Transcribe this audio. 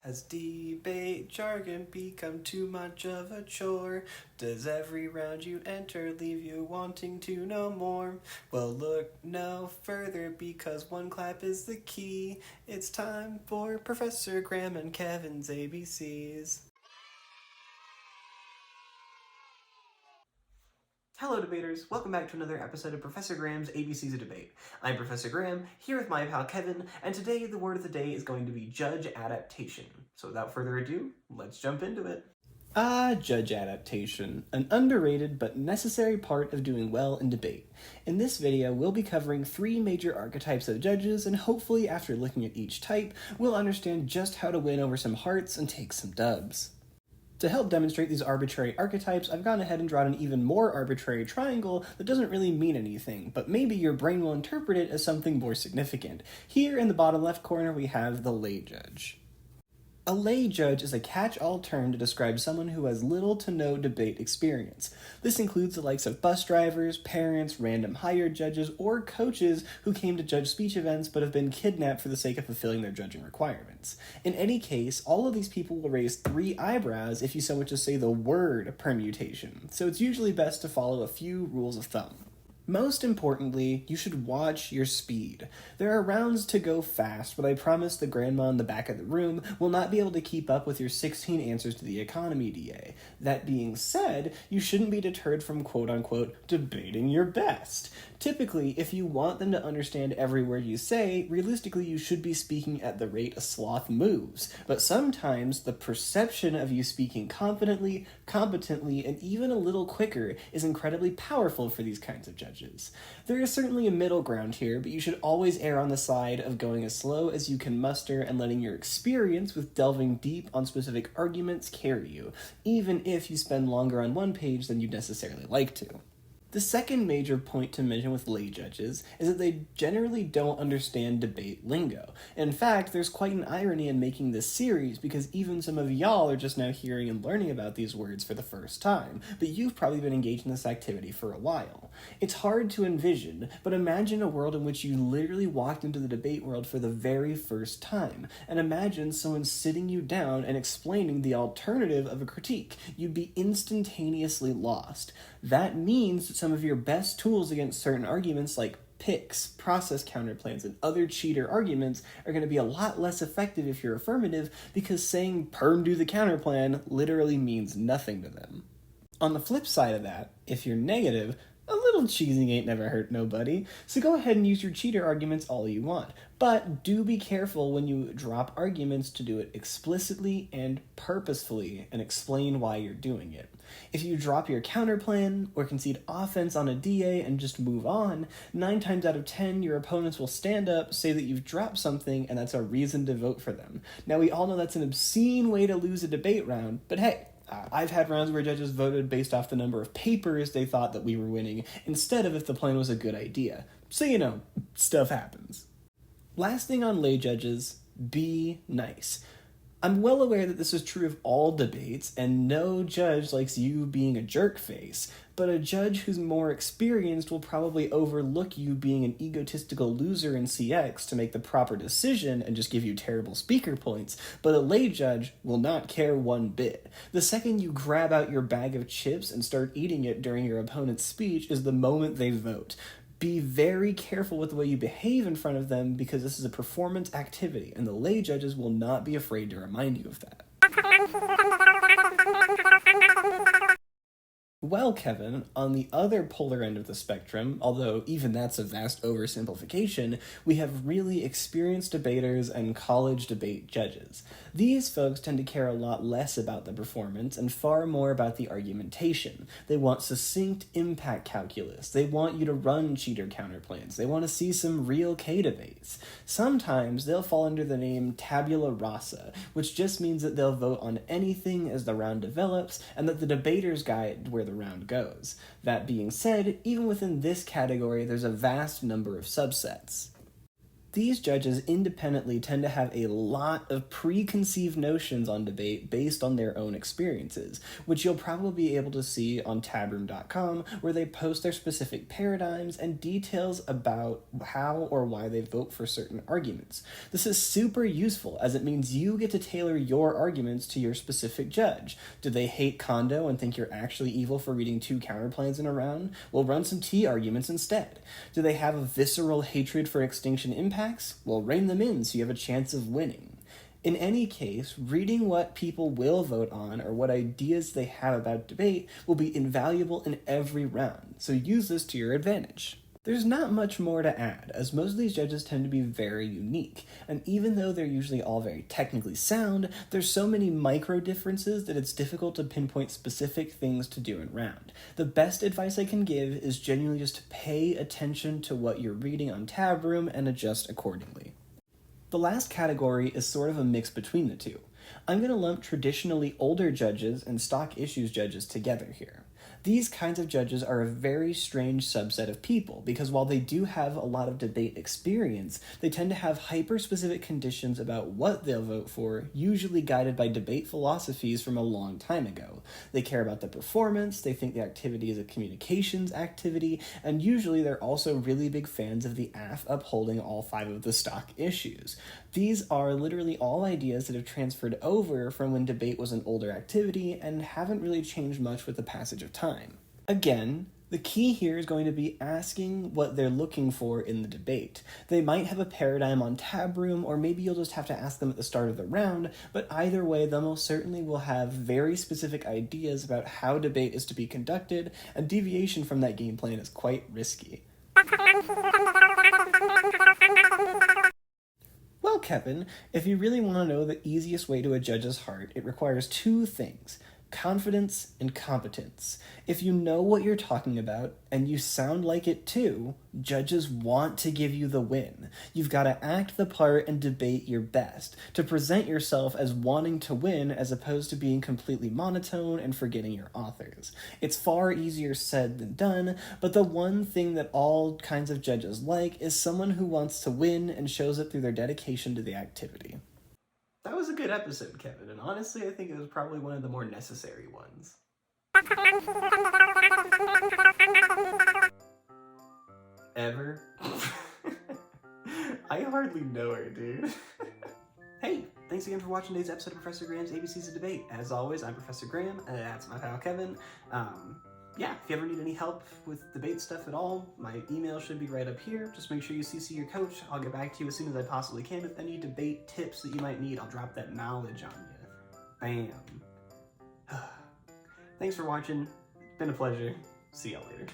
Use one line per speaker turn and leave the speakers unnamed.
Has debate jargon become too much of a chore? Does every round you enter leave you wanting to know more? Well, look no further because one clap is the key. It's time for Professor Graham and Kevin's ABCs. Hello, debaters. Welcome back to another episode of Professor Graham's ABCs of Debate. I'm Professor Graham, here with my pal Kevin, and today the word of the day is going to be Judge Adaptation. So without further ado, let's jump into it. Judge Adaptation, an underrated but necessary part of doing well in debate. In this video, we'll be covering 3 major archetypes of judges, and hopefully after looking at each type, we'll understand just how to win over some hearts and take some dubs. To help demonstrate these arbitrary archetypes, I've gone ahead and drawn an even more arbitrary triangle that doesn't really mean anything, but maybe your brain will interpret it as something more significant. Here in the bottom left corner we have the lay judge. A lay judge is a catch-all term to describe someone who has little to no debate experience. This includes the likes of bus drivers, parents, random hired judges, or coaches who came to judge speech events but have been kidnapped for the sake of fulfilling their judging requirements. In any case, all of these people will raise 3 eyebrows if you so much as say the word permutation, so it's usually best to follow a few rules of thumb. Most importantly, you should watch your speed. There are rounds to go fast, but I promise the grandma in the back of the room will not be able to keep up with your 16 answers to the economy DA. That being said, you shouldn't be deterred from quote-unquote debating your best. Typically, if you want them to understand every word you say, realistically you should be speaking at the rate a sloth moves. But sometimes the perception of you speaking confidently, competently, and even a little quicker is incredibly powerful for these kinds of judges. There is certainly a middle ground here, but you should always err on the side of going as slow as you can muster and letting your experience with delving deep on specific arguments carry you, even if you spend longer on one page than you'd necessarily like to. The second major point to mention with lay judges is that they generally don't understand debate lingo. In fact, there's quite an irony in making this series because even some of y'all are just now hearing and learning about these words for the first time, but you've probably been engaged in this activity for a while. It's hard to envision, but imagine a world in which you literally walked into the debate world for the very first time, and imagine someone sitting you down and explaining the alternative of a critique. You'd be instantaneously lost. That means that some of your best tools against certain arguments like picks, process counterplans, and other cheater arguments are going to be a lot less effective if you're affirmative because saying perm do the counterplan literally means nothing to them. On the flip side of that, if you're negative, a little cheesing ain't never hurt nobody, so go ahead and use your cheater arguments all you want. But do be careful when you drop arguments to do it explicitly and purposefully and explain why you're doing it. If you drop your counterplan or concede offense on a DA and just move on, 9 times out of 10 your opponents will stand up, say that you've dropped something, and that's a reason to vote for them. Now we all know that's an obscene way to lose a debate round, but hey, I've had rounds where judges voted based off the number of papers they thought that we were winning, instead of if the plan was a good idea. So stuff happens. Last thing on lay judges, be nice. I'm well aware that this is true of all debates, and no judge likes you being a jerk face, but a judge who's more experienced will probably overlook you being an egotistical loser in CX to make the proper decision and just give you terrible speaker points, but a lay judge will not care one bit. The second you grab out your bag of chips and start eating it during your opponent's speech is the moment they vote. Be very careful with the way you behave in front of them because this is a performance activity, and the lay judges will not be afraid to remind you of that. Well, Kevin, on the other polar end of the spectrum, although even that's a vast oversimplification, we have really experienced debaters and college debate judges. These folks tend to care a lot less about the performance and far more about the argumentation. They want succinct impact calculus. They want you to run cheater counterplans. They want to see some real K-debates. Sometimes they'll fall under the name tabula rasa, which just means that they'll vote on anything as the round develops and that the debaters guide where the round goes. That being said, even within this category, there's a vast number of subsets. These judges independently tend to have a lot of preconceived notions on debate based on their own experiences, which you'll probably be able to see on tabroom.com, where they post their specific paradigms and details about how or why they vote for certain arguments. This is super useful, as it means you get to tailor your arguments to your specific judge. Do they hate Kondo and think you're actually evil for reading 2 counterplans in a round? Well, run some T arguments instead. Do they have a visceral hatred for extinction impacts? Well, rein them in so you have a chance of winning. In any case, reading what people will vote on or what ideas they have about debate will be invaluable in every round, so use this to your advantage. There's not much more to add, as most of these judges tend to be very unique, and even though they're usually all very technically sound, there's so many micro differences that it's difficult to pinpoint specific things to do in round. The best advice I can give is genuinely just to pay attention to what you're reading on Tabroom and adjust accordingly. The last category is sort of a mix between the two. I'm going to lump traditionally older judges and stock issues judges together here. These kinds of judges are a very strange subset of people because while they do have a lot of debate experience, they tend to have hyper-specific conditions about what they'll vote for, usually guided by debate philosophies from a long time ago. They care about the performance, they think the activity is a communications activity, and usually they're also really big fans of the AF upholding all 5 of the stock issues. These are literally all ideas that have transferred over from when debate was an older activity and haven't really changed much with the passage of time. Again, the key here is going to be asking what they're looking for in the debate. They might have a paradigm on Tabroom, or maybe you'll just have to ask them at the start of the round, but either way, they most certainly will have very specific ideas about how debate is to be conducted, and deviation from that game plan is quite risky. Well, Kevin, if you really want to know the easiest way to a judge's heart, it requires 2 things: confidence and competence. If you know what you're talking about, and you sound like it too, judges want to give you the win. You've got to act the part and debate your best, to present yourself as wanting to win as opposed to being completely monotone and forgetting your authors. It's far easier said than done, but the one thing that all kinds of judges like is someone who wants to win and shows it through their dedication to the activity. That was a good episode, Kevin, and honestly, I think it was probably one of the more necessary ones. Ever? I hardly know her, dude. Hey, thanks again for watching today's episode of Professor Graham's ABCs of Debate. As always, I'm Professor Graham, and that's my pal Kevin. Yeah, if you ever need any help with debate stuff at all, my email should be right up here. Just make sure you CC your coach. I'll get back to you as soon as I possibly can with any debate tips that you might need. I'll drop that knowledge on you. Bam. Thanks for watching. It's been a pleasure. See y'all later.